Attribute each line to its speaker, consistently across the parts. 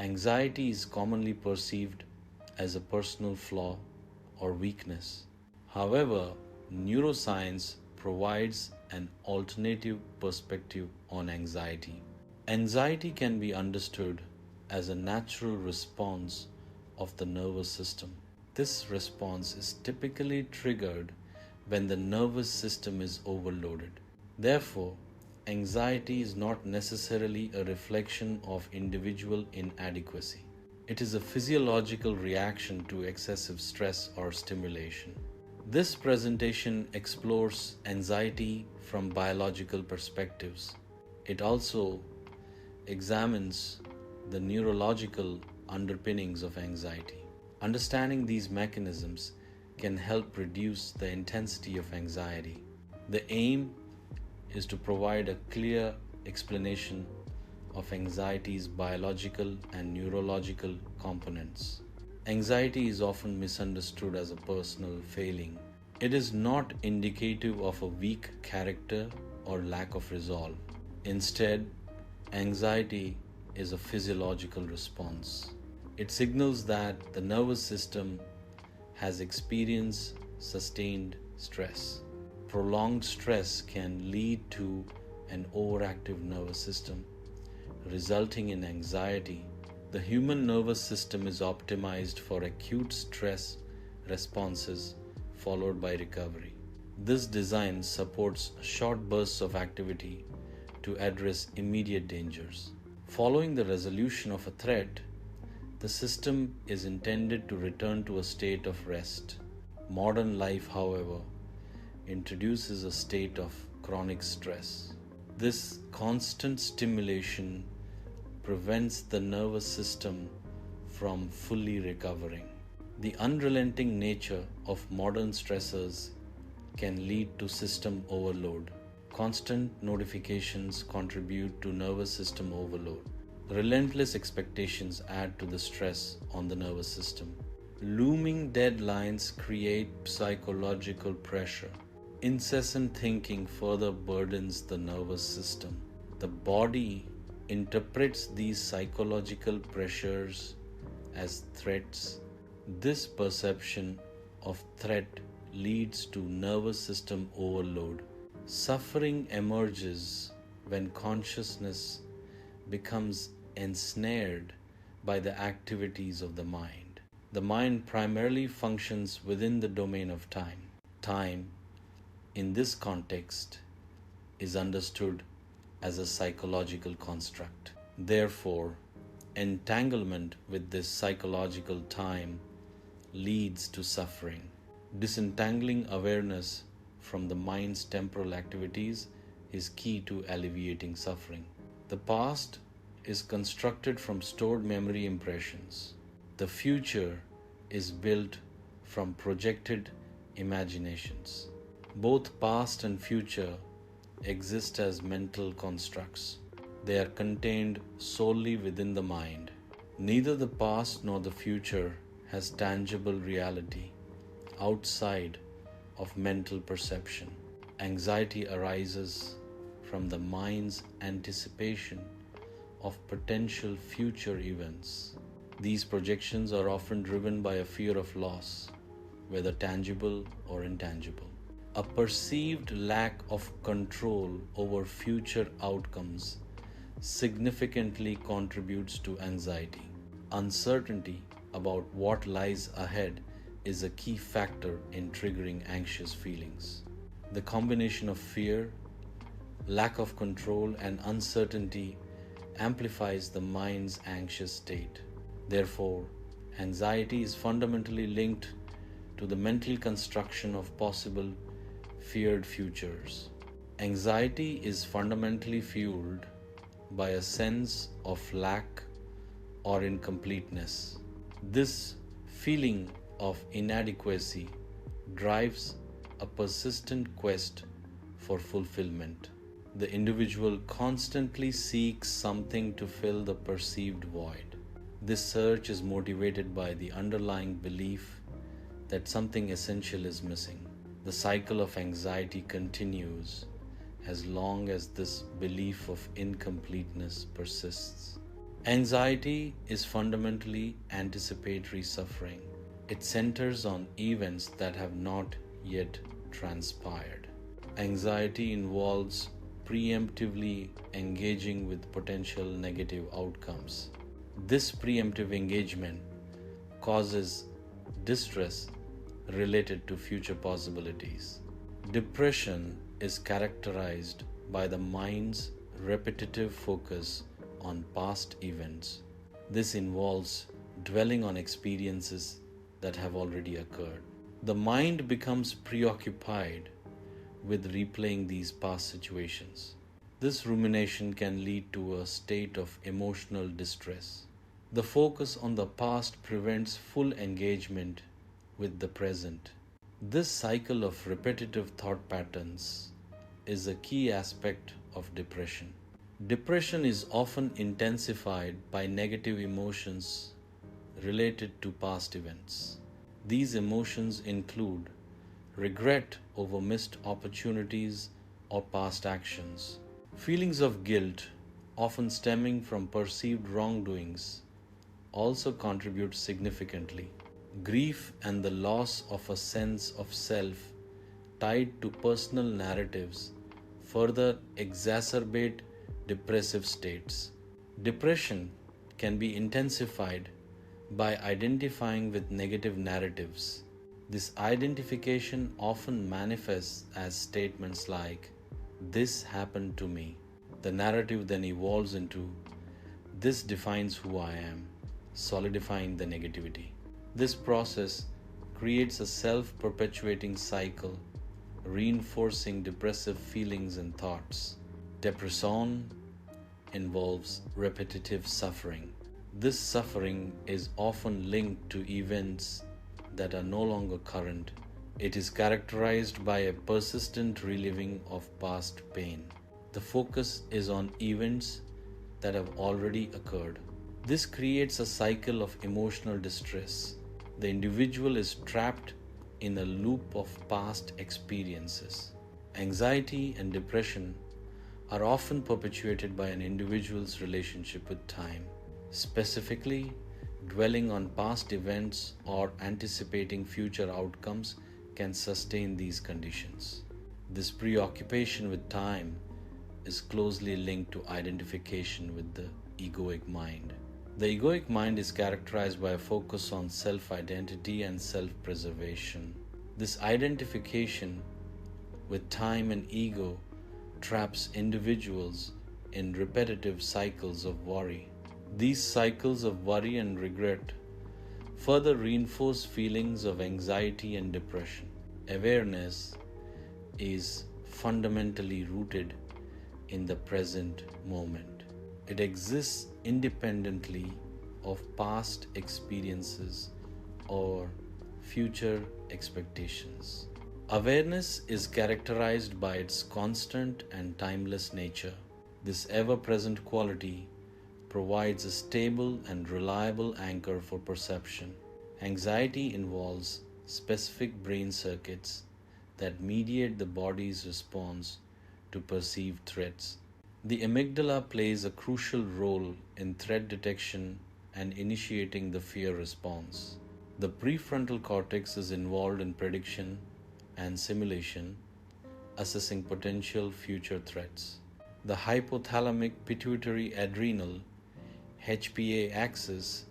Speaker 1: Anxiety is commonly perceived as a personal flaw or weakness. However, neuroscience provides an alternative perspective on anxiety. Anxiety can be understood as a natural response of the nervous system. This response is typically triggered when the nervous system is overloaded. Therefore, anxiety is not necessarily a reflection of individual inadequacy. It is a physiological reaction to excessive stress or stimulation. This presentation explores anxiety from biological perspectives. It also examines the neurological underpinnings of anxiety. Understanding these mechanisms can help reduce the intensity of anxiety. The aim is to provide a clear explanation of anxiety's biological and neurological components. Anxiety is often misunderstood as a personal failing. It is not indicative of a weak character or lack of resolve. Instead, anxiety is a physiological response. It signals that the nervous system has experienced sustained stress. Prolonged stress can lead to an overactive nervous system, resulting in anxiety. The human nervous system is optimized for acute stress responses followed by recovery. This design supports short bursts of activity to address immediate dangers. Following the resolution of a threat, the system is intended to return to a state of rest. Modern life, however, introduces a state of chronic stress. This constant stimulation prevents the nervous system from fully recovering. The unrelenting nature of modern stressors can lead to system overload. Constant notifications contribute to nervous system overload. Relentless expectations add to the stress on the nervous system. Looming deadlines create psychological pressure. Incessant thinking further burdens the nervous system. The body interprets these psychological pressures as threats. This perception of threat leads to nervous system overload. Suffering emerges when consciousness becomes ensnared by the activities of the mind. The mind primarily functions within the domain of time. Time, in this context, is understood as a psychological construct. Therefore, entanglement with this psychological time leads to suffering. Disentangling awareness from the mind's temporal activities is key to alleviating suffering. The past is constructed from stored memory impressions. The future is built from projected imaginations. Both past and future exist as mental constructs. They are contained solely within the mind. Neither the past nor the future has tangible reality outside of mental perception. Anxiety arises from the mind's anticipation of potential future events. These projections are often driven by a fear of loss, whether tangible or intangible. A perceived lack of control over future outcomes significantly contributes to anxiety. Uncertainty about what lies ahead is a key factor in triggering anxious feelings. The combination of fear, lack of control, and uncertainty amplifies the mind's anxious state. Therefore, anxiety is fundamentally linked to the mental construction of possible feared futures. Anxiety is fundamentally fueled by a sense of lack or incompleteness. This feeling of inadequacy drives a persistent quest for fulfillment. The individual constantly seeks something to fill the perceived void. This search is motivated by the underlying belief that something essential is missing. The cycle of anxiety continues as long as this belief of incompleteness persists. Anxiety is fundamentally anticipatory suffering. It centers on events that have not yet transpired. Anxiety involves preemptively engaging with potential negative outcomes. This preemptive engagement causes distress related to future possibilities. Depression is characterized by the mind's repetitive focus on past events. This involves dwelling on experiences that have already occurred. The mind becomes preoccupied with replaying these past situations. This rumination can lead to a state of emotional distress. The focus on the past prevents full engagement with the present. This cycle of repetitive thought patterns is a key aspect of depression. Depression is often intensified by negative emotions related to past events. These emotions include regret over missed opportunities or past actions, feelings of guilt, often stemming from perceived wrongdoings, also contribute significantly. Grief and the loss of a sense of self tied to personal narratives further exacerbate depressive states. Depression can be intensified by identifying with negative narratives. This identification often manifests as statements like, "This happened to me." The narrative then evolves into, "This defines who I am," solidifying the negativity. This process creates a self perpetuating cycle, reinforcing depressive feelings and thoughts. Depression involves repetitive suffering. This suffering is often linked to events that are no longer current. It is characterized by a persistent reliving of past pain. The focus is on events that have already occurred. This creates a cycle of emotional distress. The individual is trapped in a loop of past experiences. Anxiety and depression are often perpetuated by an individual's relationship with time. Specifically, dwelling on past events or anticipating future outcomes can sustain these conditions. This preoccupation with time is closely linked to identification with the egoic mind. The egoic mind is characterized by a focus on self-identity and self-preservation. This identification with time and ego traps individuals in repetitive cycles of worry. These cycles of worry and regret further reinforce feelings of anxiety and depression. Awareness is fundamentally rooted in the present moment. It exists independently of past experiences or future expectations. Awareness is characterized by its constant and timeless nature. This ever-present quality provides a stable and reliable anchor for perception. Anxiety involves specific brain circuits that mediate the body's response to perceived threats. The amygdala plays a crucial role in threat detection and initiating the fear response. The prefrontal cortex is involved in prediction and simulation, assessing potential future threats. The hypothalamic pituitary adrenal HPA axis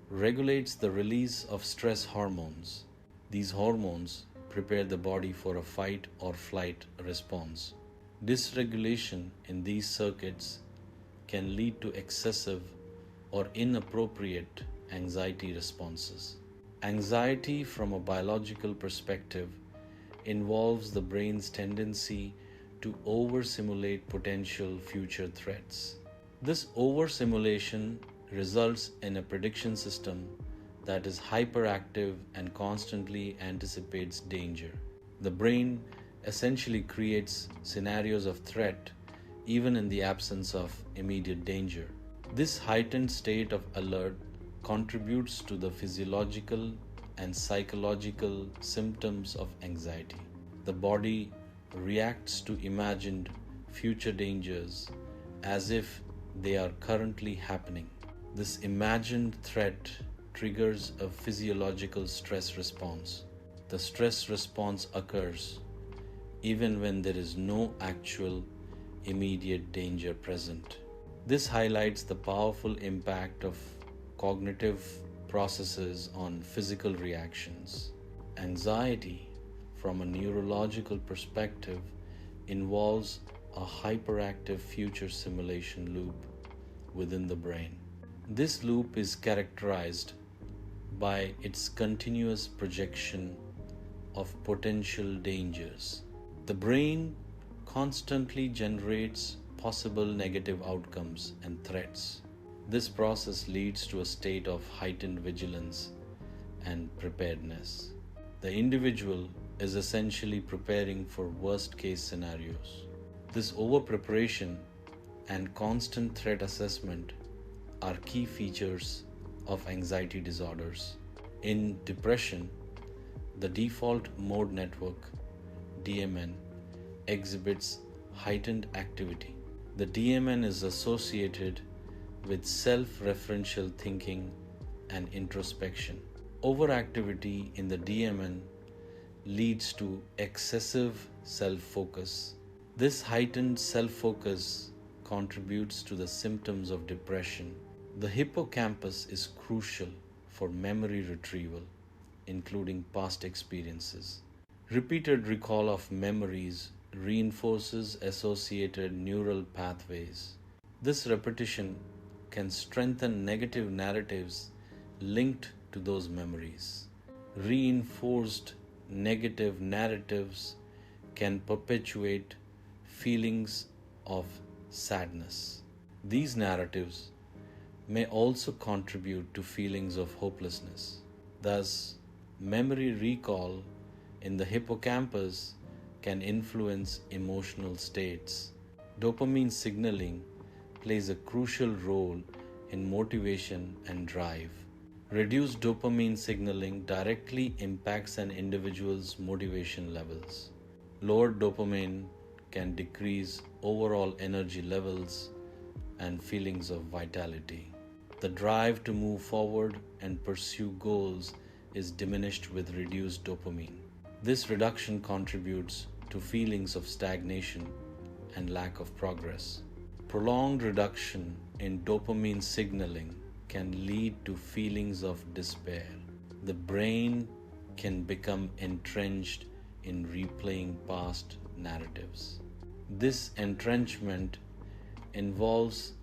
Speaker 1: regulates the release of stress hormones. These hormones prepare the body for a fight or flight response. Dysregulation in these circuits can lead to excessive or inappropriate anxiety responses. Anxiety, from a biological perspective, involves the brain's tendency to oversimulate potential future threats. This oversimulation results in a prediction system that is hyperactive and constantly anticipates danger. The brain essentially creates scenarios of threat even in the absence of immediate danger. This heightened state of alert contributes to the physiological and psychological symptoms of anxiety. The body reacts to imagined future dangers as if they are currently happening. This imagined threat triggers a physiological stress response. The stress response occurs even when there is no actual immediate danger present. This highlights the powerful impact of cognitive processes on physical reactions. Anxiety, from a neurological perspective, involves a hyperactive future simulation loop within the brain. This loop is characterized by its continuous projection of potential dangers. The brain constantly generates possible negative outcomes and threats. This process leads to a state of heightened vigilance and preparedness. The individual is essentially preparing for worst case scenarios. This over preparation and constant threat assessment are key features of anxiety disorders. In depression, the default mode network DMN exhibits heightened activity. The DMN is associated with self-referential thinking and introspection. Overactivity in the DMN leads to excessive self-focus. This heightened self-focus contributes to the symptoms of depression. The hippocampus is crucial for memory retrieval, including past experiences. Repeated recall of memories reinforces associated neural pathways. This repetition can strengthen negative narratives linked to those memories. Reinforced negative narratives can perpetuate feelings of sadness. These narratives may also contribute to feelings of hopelessness. Thus, memory recall in the hippocampus can influence emotional states. Dopamine signaling plays a crucial role in motivation and drive. Reduced dopamine signaling directly impacts an individual's motivation levels. Lower dopamine can decrease overall energy levels and feelings of vitality. The drive to move forward and pursue goals is diminished with reduced dopamine. This reduction contributes to feelings of stagnation and lack of progress. Prolonged reduction in dopamine signaling can lead to feelings of despair. The brain can become entrenched in replaying past narratives. This entrenchment involves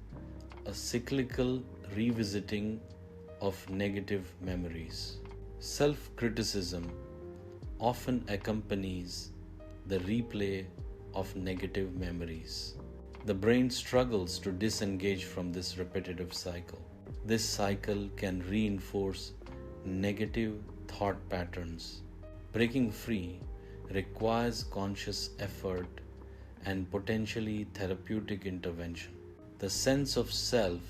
Speaker 1: a cyclical revisiting of negative memories. Self-criticism often accompanies the replay of negative memories. The brain struggles to disengage from this repetitive cycle. This cycle can reinforce negative thought patterns. Breaking free requires conscious effort and potentially therapeutic intervention. The sense of self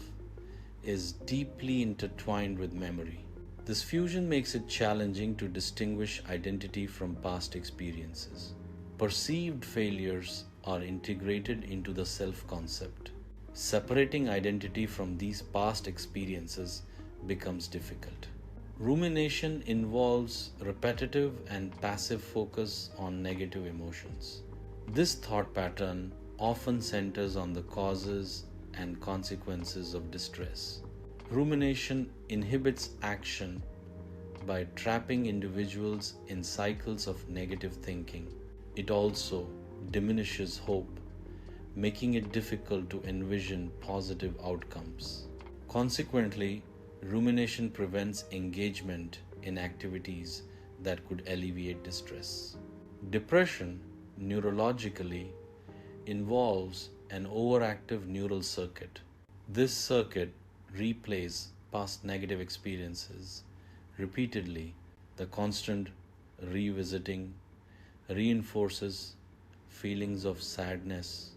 Speaker 1: is deeply intertwined with memory. This fusion makes it challenging to distinguish identity from past experiences. Perceived failures are integrated into the self-concept. Separating identity from these past experiences becomes difficult. Rumination involves repetitive and passive focus on negative emotions. This thought pattern often centers on the causes and consequences of distress. Rumination inhibits action by trapping individuals in cycles of negative thinking. It also diminishes hope, making it difficult to envision positive outcomes. Consequently, rumination prevents engagement in activities that could alleviate distress. Depression, neurologically, involves an overactive neural circuit. This circuit replays past negative experiences repeatedly. The constant revisiting reinforces feelings of sadness.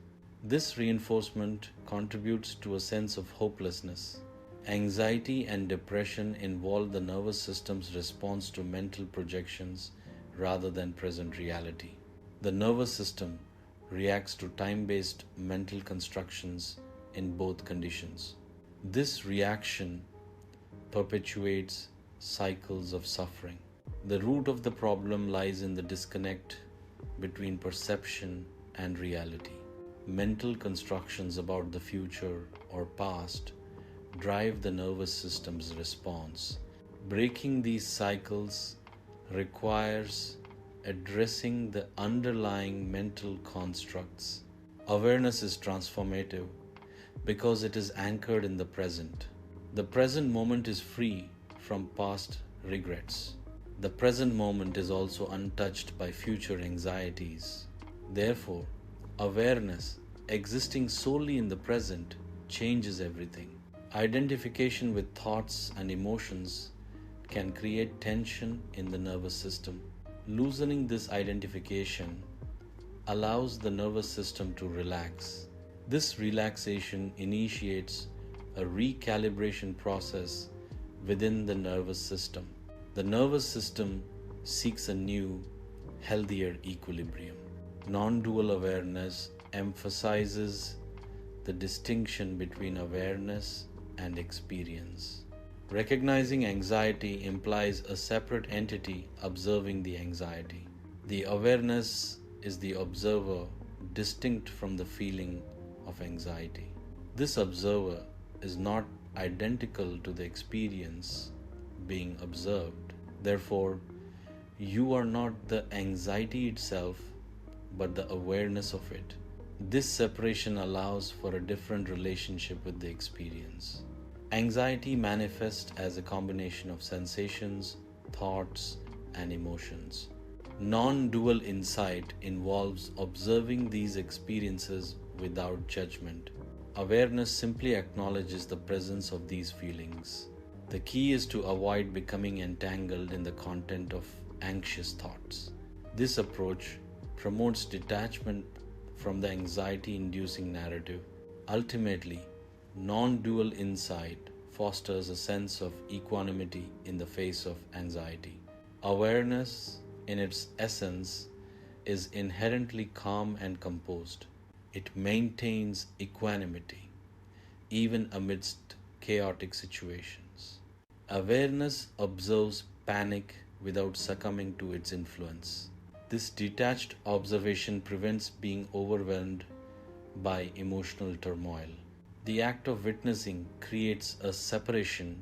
Speaker 1: This reinforcement contributes to a sense of hopelessness. Anxiety and depression involve the nervous system's response to mental projections rather than present reality. The nervous system reacts to time-based mental constructions in both conditions. This reaction perpetuates cycles of suffering. The root of the problem lies in the disconnect between perception and reality. Mental constructions about the future or past drive the nervous system's response. Breaking these cycles requires addressing the underlying mental constructs. Awareness is transformative because it is anchored in the present. The present moment is free from past regrets. The present moment is also untouched by future anxieties. Therefore, awareness existing solely in the present changes everything. Identification with thoughts and emotions can create tension in the nervous system. Loosening this identification allows the nervous system to relax. This relaxation initiates a recalibration process within the nervous system. The nervous system seeks a new, healthier equilibrium. Non-dual awareness emphasizes the distinction between awareness and experience. Recognizing anxiety implies a separate entity observing the anxiety. The awareness is the observer distinct from the feeling of anxiety. This observer is not identical to the experience being observed. Therefore, you are not the anxiety itself, but the awareness of it. This separation allows for a different relationship with the experience. Anxiety manifests as a combination of sensations, thoughts, and emotions. Non-dual insight involves observing these experiences without judgment. Awareness simply acknowledges the presence of these feelings. The key is to avoid becoming entangled in the content of anxious thoughts. This approach promotes detachment from the anxiety-inducing narrative. Ultimately, non-dual insight fosters a sense of equanimity in the face of anxiety. Awareness, in its essence, is inherently calm and composed. It maintains equanimity, even amidst chaotic situations. Awareness observes panic without succumbing to its influence. This detached observation prevents being overwhelmed by emotional turmoil. The act of witnessing creates a separation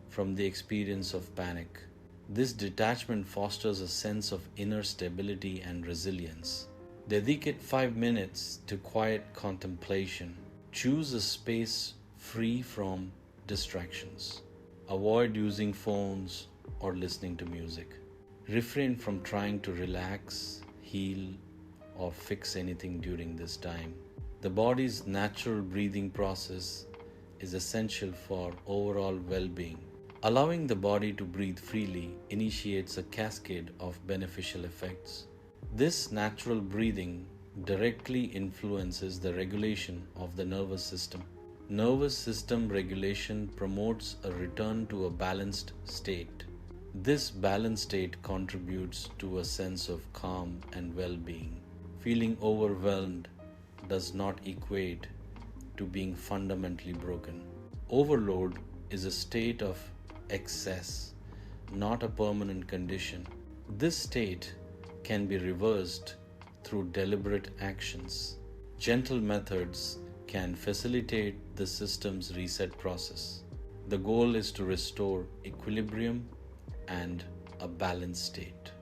Speaker 1: from the experience of panic. This detachment fosters a sense of inner stability and resilience. Dedicate 5 minutes to quiet contemplation. Choose a space free from distractions. Avoid using phones or listening to music. Refrain from trying to relax, heal, or fix anything during this time. The body's natural breathing process is essential for overall well-being. Allowing the body to breathe freely initiates a cascade of beneficial effects. This natural breathing directly influences the regulation of the nervous system. Nervous system regulation promotes a return to a balanced state. This balanced state contributes to a sense of calm and well-being. Feeling overwhelmed does not equate to being fundamentally broken. Overload is a state of excess, not a permanent condition. This state can be reversed through deliberate actions. Gentle methods can facilitate the system's reset process. The goal is to restore equilibrium and a balanced state.